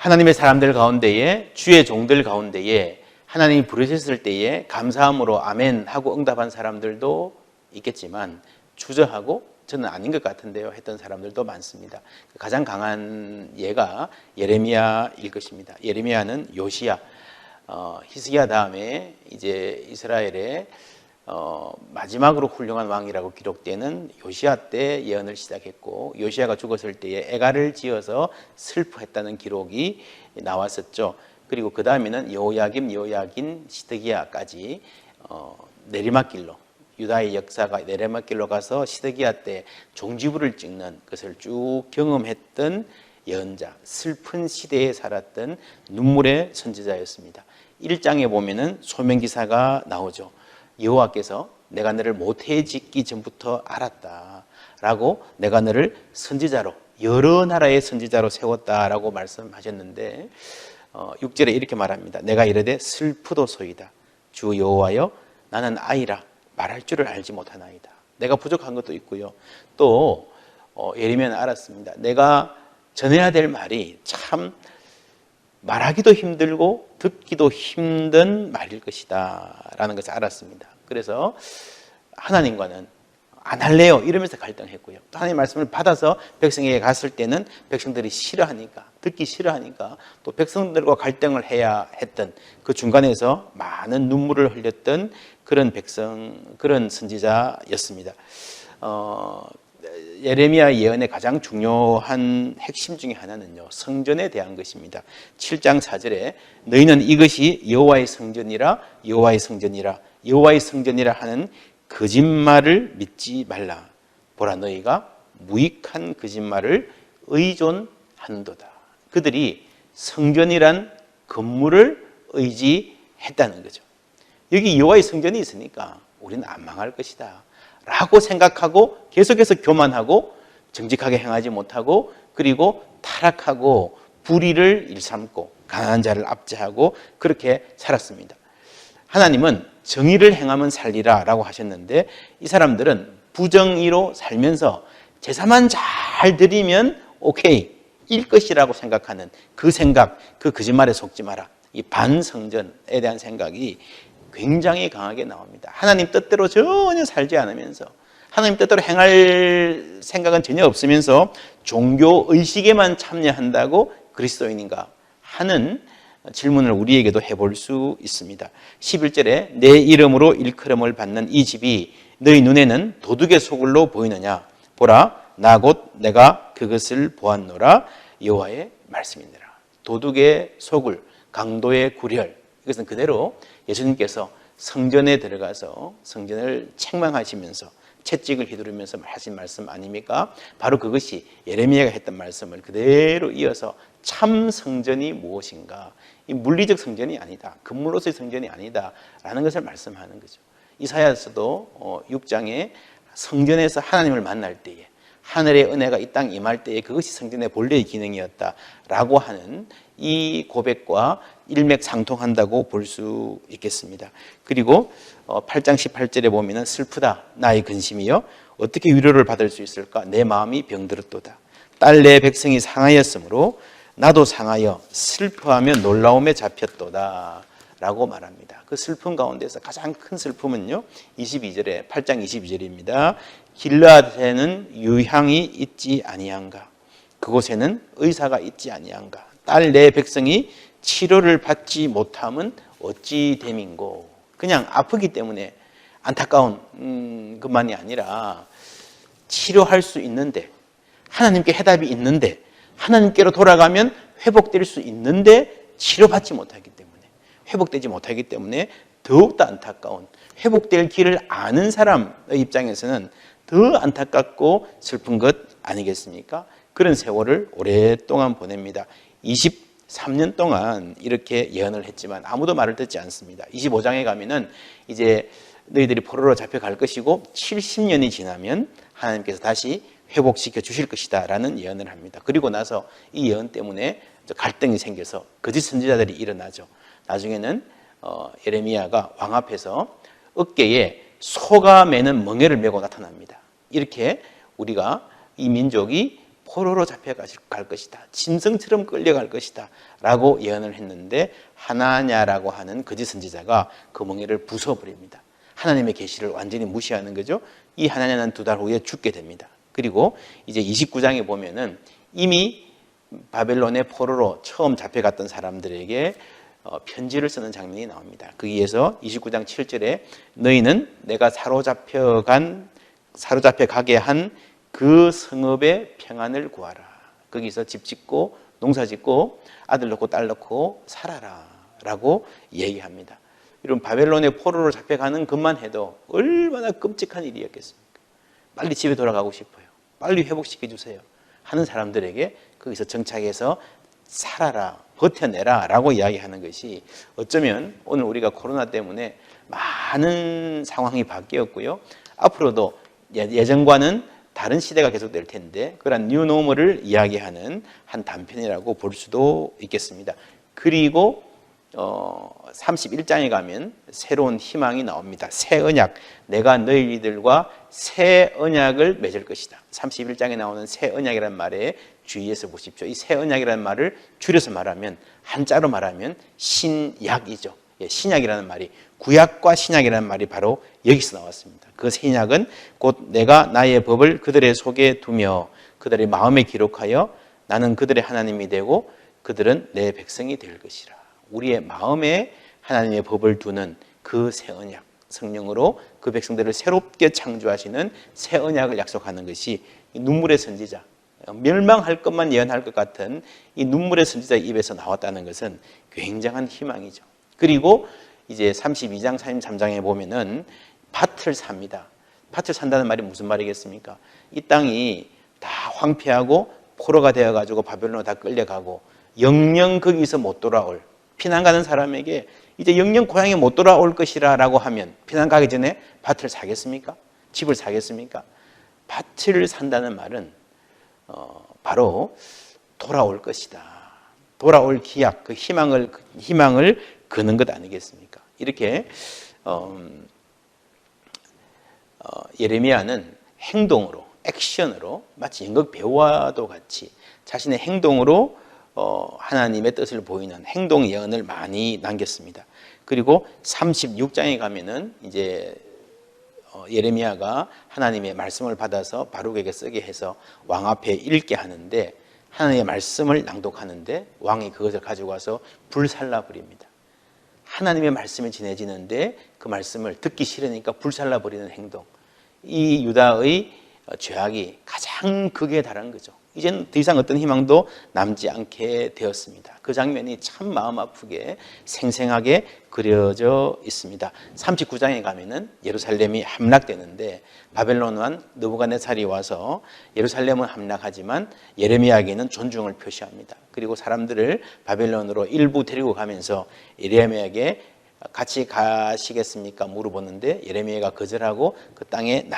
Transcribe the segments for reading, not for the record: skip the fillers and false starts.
하나님의 사람들 가운데에, 주의 종들 가운데에 하나님이 부르셨을 때에 감사함으로 아멘 하고 응답한 사람들도 있겠지만 주저하고 저는 아닌 것 같은데요 했던 사람들도 많습니다. 가장 강한 예가 예레미야일 것입니다. 예레미야는 요시야, 히스기야 다음에 이제 이스라엘의 마지막으로 훌륭한 왕이라고 기록되는 요시야 때 예언을 시작했고, 요시야가 죽었을 때에 애가를 지어서 슬퍼했다는 기록이 나왔었죠. 그리고 그 다음에는 여호야김, 시드기야까지 내리막길로, 유다의 역사가 내리막길로 가서 시드기야 때 종지부를 찍는 것을 쭉 경험했던 예언자, 슬픈 시대에 살았던 눈물의 선지자였습니다. 1장에 보면은 소명기사가 나오죠. 여호와께서 내가 너를 모태에 짓기 전부터 알았다 라고, 내가 너를 선지자로, 여러 나라의 선지자로 세웠다라고 말씀하셨는데 6절에 이렇게 말합니다. 내가 이르되 슬프도소이다. 주 여호와여 나는 아이라 말할 줄을 알지 못하나이다. 내가 부족한 것도 있고요. 또 예레미야는 알았습니다. 내가 전해야 될 말이 참 말하기도 힘들고 듣기도 힘든 말일 것이다 라는 것을 알았습니다. 그래서 하나님과는 안 할래요 이러면서 갈등했고요. 또 하나님의 말씀을 받아서 백성에게 갔을 때는 백성들이 싫어하니까, 듣기 싫어하니까 또 백성들과 갈등을 해야 했던 그 중간에서 많은 눈물을 흘렸던 그런 선지자였습니다. 예레미야 예언의 가장 중요한 핵심 중에 하나는요, 성전에 대한 것입니다. 7장 4절에 너희는 이것이 여호와의 성전이라, 여호와의 성전이라, 여호와의 성전이라 하는 거짓말을 믿지 말라. 보라 너희가 무익한 거짓말을 의존하는도다. 그들이 성전이란 건물을 의지했다는 거죠. 여기 여호와의 성전이 있으니까 우리는 안 망할 것이다 라고 생각하고 계속해서 교만하고 정직하게 행하지 못하고, 그리고 타락하고 불의를 일삼고 가난한 자를 압제하고 그렇게 살았습니다. 하나님은 정의를 행하면 살리라 라고 하셨는데 이 사람들은 부정의로 살면서 제사만 잘 드리면 오케이 일 것이라고 생각하는 그 생각, 그 거짓말에 속지 마라, 이 반성전에 대한 생각이 굉장히 강하게 나옵니다. 하나님 뜻대로 전혀 살지 않으면서, 하나님 뜻대로 행할 생각은 전혀 없으면서 종교 의식에만 참여한다고 그리스도인인가 하는 질문을 우리에게도 해볼 수 있습니다. 11절에 내 이름으로 일컬음을 받는 이 집이 너희 눈에는 도둑의 소굴로 보이느냐? 보라 나 곧 내가 그것을 보았노라. 여호와의 말씀이니라. 도둑의 소굴, 강도의 구렬, 이것은 그대로 예수님께서 성전에 들어가서 성전을 책망하시면서 채찍을 휘두르면서 하신 말씀 아닙니까? 바로 그것이 예레미야가 했던 말씀을 그대로 이어서 참 성전이 무엇인가? 이 물리적 성전이 아니다, 건물로서의 성전이 아니다 라는 것을 말씀하는 거죠. 이사야서도 6장에 성전에서 하나님을 만날 때에, 하늘의 은혜가 이 땅 임할 때에 그것이 성전의 본래의 기능이었다라고 하는 이 고백과 일맥상통한다고 볼 수 있겠습니다. 그리고 8장 18절에 보면 슬프다 나의 근심이여 어떻게 위로를 받을 수 있을까? 내 마음이 병들었도다. 딸 내 백성이 상하였으므로 나도 상하여 슬퍼하며 놀라움에 잡혔도다 라고 말합니다. 그 슬픔 가운데서 가장 큰 슬픔은요 22절에 8장 22절입니다. 길르앗에는 유향이 있지 아니한가? 그곳에는 의사가 있지 아니한가? 딸 내 백성이 치료를 받지 못함은 어찌 됨인고? 그냥 아프기 때문에 안타까운 것만이 아니라 치료할 수 있는데, 하나님께 해답이 있는데, 하나님께로 돌아가면 회복될 수 있는데 치료받지 못하기 때문에, 회복되지 못하기 때문에 더욱더 안타까운, 회복될 길을 아는 사람의 입장에서는 더 안타깝고 슬픈 것 아니겠습니까? 그런 세월을 오랫동안 보냅니다. 23년 동안 이렇게 예언을 했지만 아무도 말을 듣지 않습니다. 25장에 가면은 이제 너희들이 포로로 잡혀갈 것이고 70년이 지나면 하나님께서 다시 회복시켜 주실 것이다 라는 예언을 합니다. 그리고 나서 이 예언 때문에 갈등이 생겨서 거짓 선지자들이 일어나죠. 나중에는 예레미야가 왕 앞에서 어깨에 소가 매는 멍에를 메고 나타납니다. 이렇게 우리가 이 민족이 포로로 잡혀갈 것이다. 짐승처럼 끌려갈 것이다. 라고 예언을 했는데 하나냐라고 하는 거짓 선지자가 그 멍에를 부숴버립니다. 하나님의 계시를 완전히 무시하는 거죠. 이 하나냐는 2달 후에 죽게 됩니다. 그리고 이제 29장에 보면은 이미 바벨론의 포로로 처음 잡혀갔던 사람들에게 편지를 쓰는 장면이 나옵니다. 거기에서 29장 7절에 너희는 내가 사로잡혀 가게 한 그 성읍의 평안을 구하라. 거기서 집 짓고 농사 짓고 아들 낳고 딸 낳고 살아라 라고 얘기합니다. 이런 바벨론의 포로로 잡혀가는 것만 해도 얼마나 끔찍한 일이었겠습니까? 빨리 집에 돌아가고 싶어요. 빨리 회복시켜 주세요 하는 사람들에게 거기서 정착해서 살아라, 버텨내라 라고 이야기하는 것이 어쩌면 오늘 우리가 코로나 때문에 많은 상황이 바뀌었고요. 앞으로도 예전과는 다른 시대가 계속될 텐데 그런 뉴노멀을 이야기하는 한 단편이라고 볼 수도 있겠습니다. 그리고 31장에 가면 새로운 희망이 나옵니다. 새 언약, 내가 너희들과 새 언약을 맺을 것이다. 31장에 나오는 새 언약이라는 말에 주의해서 보십시오. 이 새 언약이라는 말을 줄여서 말하면, 한자로 말하면 신약이죠. 신약이라는 말이, 구약과 신약이라는 말이 바로 여기서 나왔습니다. 그 신약은 곧 내가 나의 법을 그들의 속에 두며 그들의 마음에 기록하여 나는 그들의 하나님이 되고 그들은 내 백성이 될 것이라. 우리의 마음에 하나님의 법을 두는 그 새 언약, 성령으로 그 백성들을 새롭게 창조하시는 새 언약을 약속하는 것이 눈물의 선지자, 멸망할 것만 예언할 것 같은 이 눈물의 선지자의 입에서 나왔다는 것은 굉장한 희망이죠. 그리고 이제 32장, 33장에 보면은 밭을 삽니다. 밭을 산다는 말이 무슨 말이겠습니까? 이 땅이 다 황폐하고 포로가 되어가지고 바벨론으로 다 끌려가고 영영 거기서 못 돌아올, 피난 가는 사람에게 이제 영영 고향에 못 돌아올 것이라 라고 하면 피난 가기 전에 밭을 사겠습니까? 집을 사겠습니까? 밭을 산다는 말은 바로 돌아올 것이다. 돌아올 기약, 그 희망을 거는 것 아니겠습니까? 이렇게 예레미야는 행동으로, 액션으로 마치 연극 배우와도 같이 자신의 행동으로 하나님의 뜻을 보이는 행동 예언을 많이 남겼습니다. 그리고 36장에 가면은 이제 예레미야가 하나님의 말씀을 받아서 바룩에게 쓰게 해서 왕 앞에 읽게 하는데, 하나님의 말씀을 낭독하는데 왕이 그것을 가지고 와서 불살라 버립니다. 하나님의 말씀이 전해지는데 그 말씀을 듣기 싫으니까 불살라 버리는 행동, 이 유다의 죄악이 가장 극에 달한 거죠. 이제는 더 이상 어떤 희망도 남지 않게 되었습니다. 그 장면이 참 마음 아프게 생생하게 그려져 있습니다. 39장에 가면은 예루살렘이 함락되는데 바벨론 왕 느부갓네살이 와서 예루살렘은 함락하지만 예레미야에게는 존중을 표시합니다. 그리고 사람들을 바벨론으로 일부 데리고 가면서 예레미야에게 같이 가시겠습니까? 물어보는데 예레미야가 거절하고 그 땅에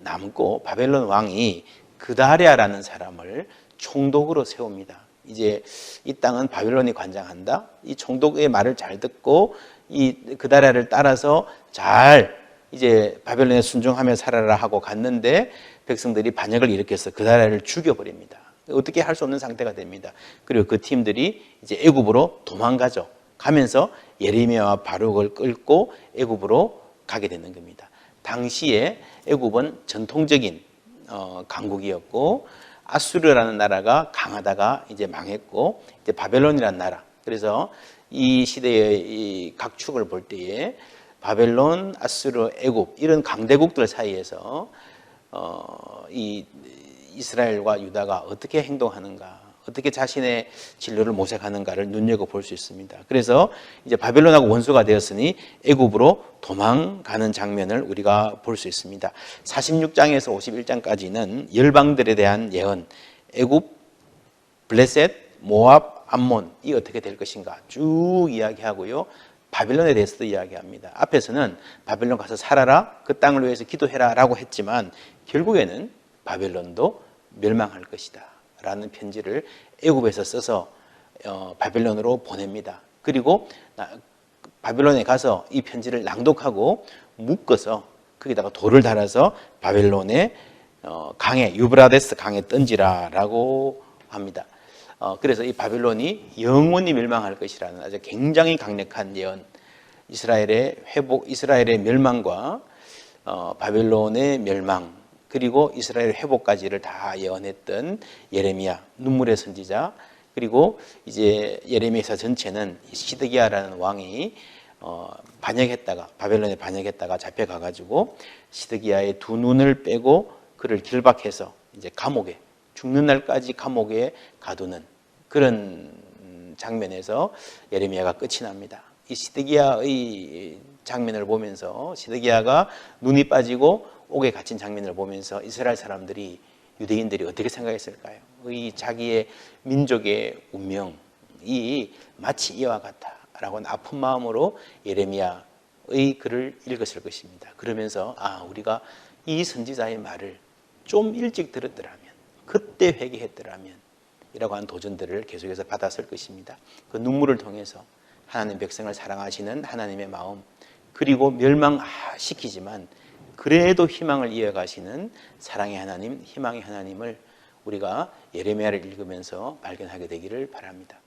남고 바벨론 왕이 그다랴라는 사람을 총독으로 세웁니다. 이제 이 땅은 바벨론이 관장한다. 이 총독의 말을 잘 듣고 이 그다랴를 따라서 잘 이제 바벨론에 순종하며 살아라 하고 갔는데 백성들이 반역을 일으켜서 그다랴를 죽여버립니다. 어떻게 할 수 없는 상태가 됩니다. 그리고 그 팀들이 이제 애굽으로 도망가죠. 가면서 예레미야와 바룩을 끌고 애굽으로 가게 되는 겁니다. 당시에 애굽은 전통적인 강국이었고 아수르라는 나라가 강하다가 이제 망했고 이제 바벨론이라는 나라. 그래서 이 시대의 이 각축을 볼 때에 바벨론, 아수르, 애굽 이런 강대국들 사이에서 이 이스라엘과 유다가 어떻게 행동하는가, 어떻게 자신의 진로를 모색하는가를 눈여겨볼 수 있습니다. 그래서 이제 바벨론하고 원수가 되었으니 애굽으로 도망가는 장면을 우리가 볼 수 있습니다. 46장에서 51장까지는 열방들에 대한 예언, 애굽, 블레셋, 모압, 암몬이 어떻게 될 것인가 쭉 이야기하고요. 바벨론에 대해서도 이야기합니다. 앞에서는 바벨론 가서 살아라, 그 땅을 위해서 기도해라 라고 했지만 결국에는 바벨론도 멸망할 것이다 라는 편지를 애굽에서 써서 바벨론으로 보냅니다. 그리고 바벨론에 가서 이 편지를 낭독하고 묶어서 거기다가 돌을 달아서 바벨론의 강에 유브라데스 강에 던지라라고 합니다. 그래서 이 바벨론이 영원히 멸망할 것이라는 아주 굉장히 강력한 예언, 이스라엘의 회복, 이스라엘의 멸망과 바벨론의 멸망, 그리고 이스라엘 회복까지를 다 예언했던 예레미야, 눈물의 선지자, 그리고 이제 예레미야서 전체는 시드기야라는 왕이 반역했다가, 바벨론에 반역했다가 잡혀가가지고 시드기야의 두 눈을 빼고 그를 길박해서 이제 감옥에, 죽는 날까지 감옥에 가두는 그런 장면에서 예레미야가 끝이 납니다. 이 시드기야의 장면을 보면서, 시드기야가 눈이 빠지고 옥에 갇힌 장면을 보면서 이스라엘 사람들이, 유대인들이 어떻게 생각했을까요? 이 자기의 민족의 운명이 마치 이와 같다라고 아픈 마음으로 예레미야의 글을 읽었을 것입니다. 그러면서 우리가 이 선지자의 말을 좀 일찍 들었더라면, 그때 회개했더라면 이라고 하는 도전들을 계속해서 받았을 것입니다. 그 눈물을 통해서 하나님 백성을 사랑하시는 하나님의 마음, 그리고 멸망시키지만 그래도 희망을 이어가시는 사랑의 하나님, 희망의 하나님을 우리가 예레미야를 읽으면서 발견하게 되기를 바랍니다.